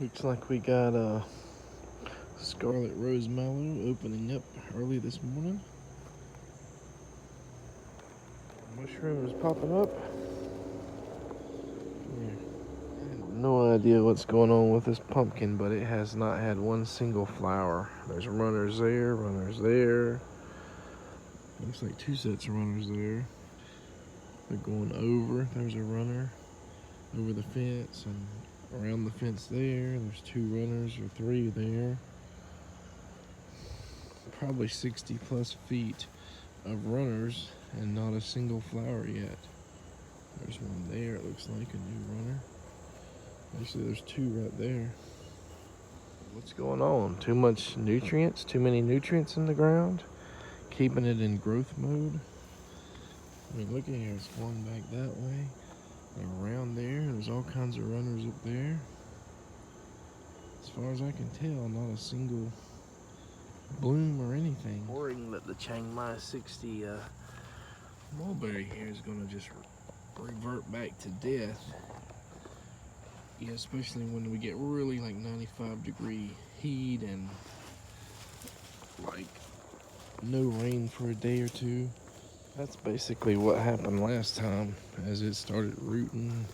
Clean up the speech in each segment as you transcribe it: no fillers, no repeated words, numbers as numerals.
Looks like we got a scarlet rose mallow opening up early this morning. Mushrooms popping up. Yeah. I have no idea what's going on with this pumpkin, but it has not had one single flower. There's runners there, runners there. Looks like two sets of runners there. They're going over. There's a runner over the fence and around the fence there. There's two runners or three there. Probably 60 plus feet of runners and not a single flower yet. There's one there, it looks like a new runner. Actually, there's two right there. What's going on? Too much nutrients? Too many nutrients in the ground? Keeping it in growth mode? I mean, look at here, it's going back that way. And around there, there's all kinds of runners up there. As far as I can tell, not a single bloom or anything. Worrying that the Chiang 60 mulberry here is going to just revert back to death. Yeah, especially when we get really like 95-degree heat and like no rain for a day or two. That's basically what happened last time, as it started rooting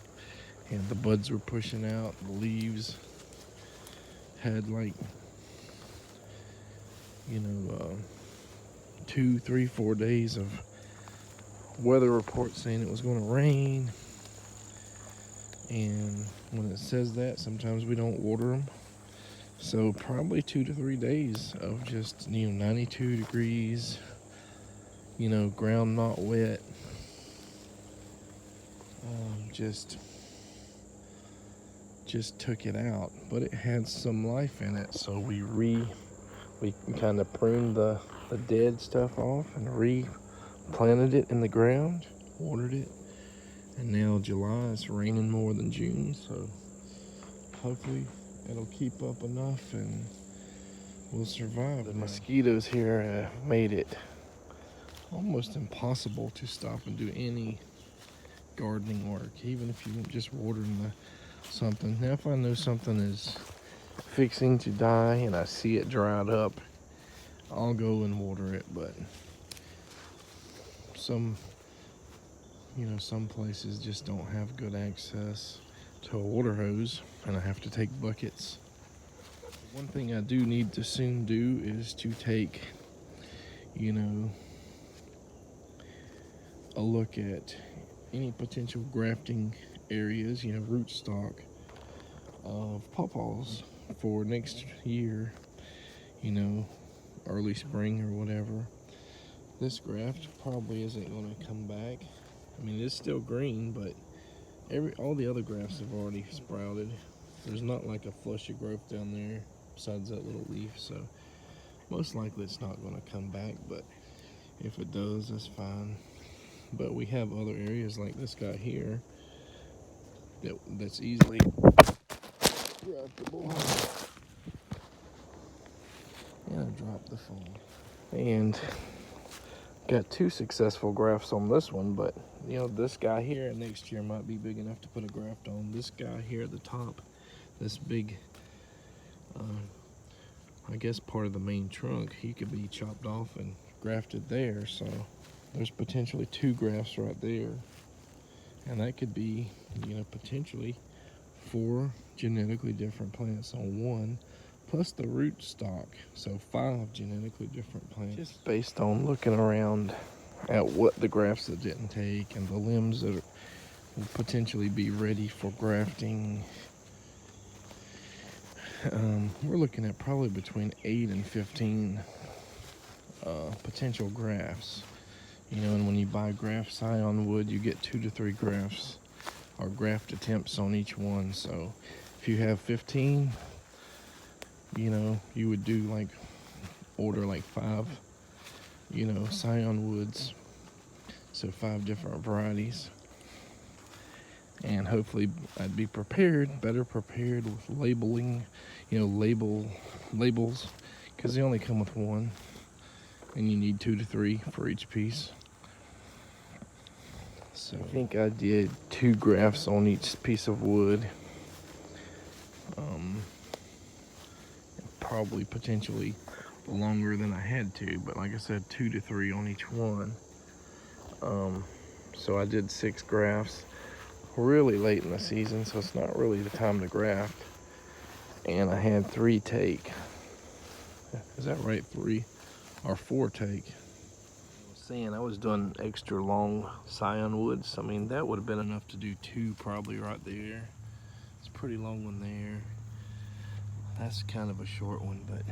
and the buds were pushing out, the leaves had like 2, 3, 4 days of weather reports saying it was going to rain. And when it says that, sometimes we don't water them. So probably 2 to 3 days of just 92 degrees, ground not wet. Just took it out, but it had some life in it. So we kind of pruned the dead stuff off and replanted it in the ground, watered it. And now July, it's raining more than June, so hopefully it'll keep up enough and we'll survive. The mosquitoes here have made it almost impossible to stop and do any gardening work, even if you're just watering something. Now, if I know something is fixing to die and I see it dried up, I'll go and water it, but some places just don't have good access to a water hose, and I have to take buckets. One thing I do need to soon do is to take, a look at any potential grafting areas, rootstock of pawpaws for next year, early spring or whatever. This graft probably isn't going to come back. I mean, it's still green, but all the other grafts have already sprouted. There's not like a flush of growth down there besides that little leaf, so most likely it's not going to come back, but if it does, that's fine. But we have other areas like this guy here that's easily graftable. And I dropped the phone. And got 2 successful grafts on this one, but this guy here next year might be big enough to put a graft on. This guy here at the top, this big, I guess part of the main trunk, he could be chopped off and grafted there. So there's potentially 2 grafts right there, and that could be, potentially 4 genetically different plants on one, plus the root stock, so 5 genetically different plants. Just based on looking around at what the grafts that didn't take and the limbs that will potentially be ready for grafting, we're looking at probably between 8 and 15 potential grafts. And when you buy graft scion wood, you get 2 to 3 grafts or graft attempts on each one. So if you have 15, you would do order 5, scion woods. So 5 different varieties. And hopefully I'd be better prepared with labeling, labels, because they only come with 1. And you need 2 to 3 for each piece. So I think I did 2 grafts on each piece of wood. probably potentially longer than I had to, but like I said, 2 to 3 on each one. So I did 6 grafts really late in the season, so it's not really the time to graft. And I had 3 take. Is that right? 3 or 4 take. I was saying I was doing extra long scion woods. I mean, that would have been enough to do 2 probably right there. It's a pretty long one there. That's kind of a short one, but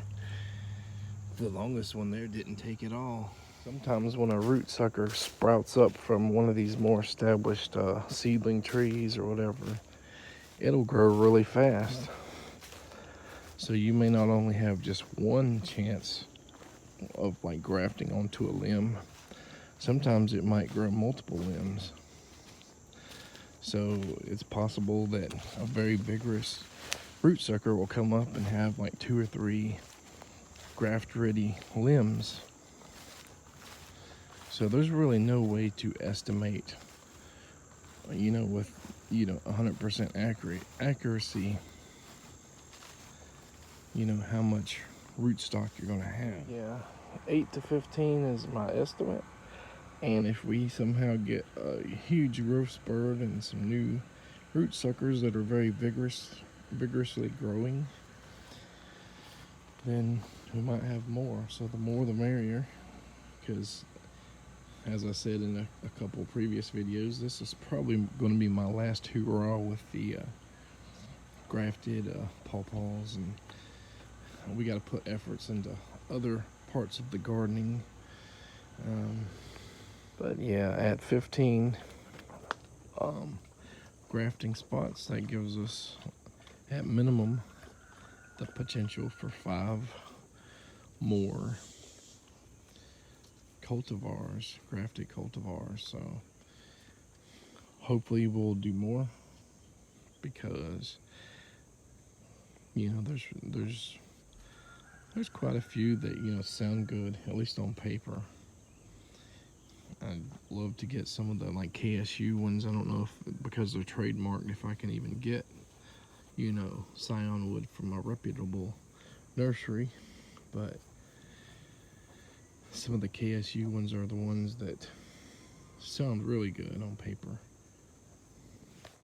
the longest one there didn't take at all. Sometimes when a root sucker sprouts up from one of these more established seedling trees or whatever, it'll grow really fast. So you may not only have just one chance of like grafting onto a limb, sometimes it might grow multiple limbs. So it's possible that a very vigorous root sucker will come up and have like 2 or 3 graft ready limbs. So there's really no way to estimate, with 100% accuracy, how much rootstock you're gonna have. Yeah, 8 to 15 is my estimate. And if we somehow get a huge growth spurt and some new root suckers that are very vigorously growing, then we might have more. So the more the merrier, because as I said in a couple of previous videos, this is probably going to be my last hurrah with the grafted pawpaws, and we got to put efforts into other parts of the gardening. But yeah, at 15 grafting spots, that gives us at minimum the potential for 5 more cultivars, grafted cultivars. So hopefully we'll do more, because there's quite a few that sound good, at least on paper. I'd love to get some of the like KSU ones. I don't know if, because they're trademarked, if I can even get scion wood from a reputable nursery, but some of the KSU ones are the ones that sound really good on paper.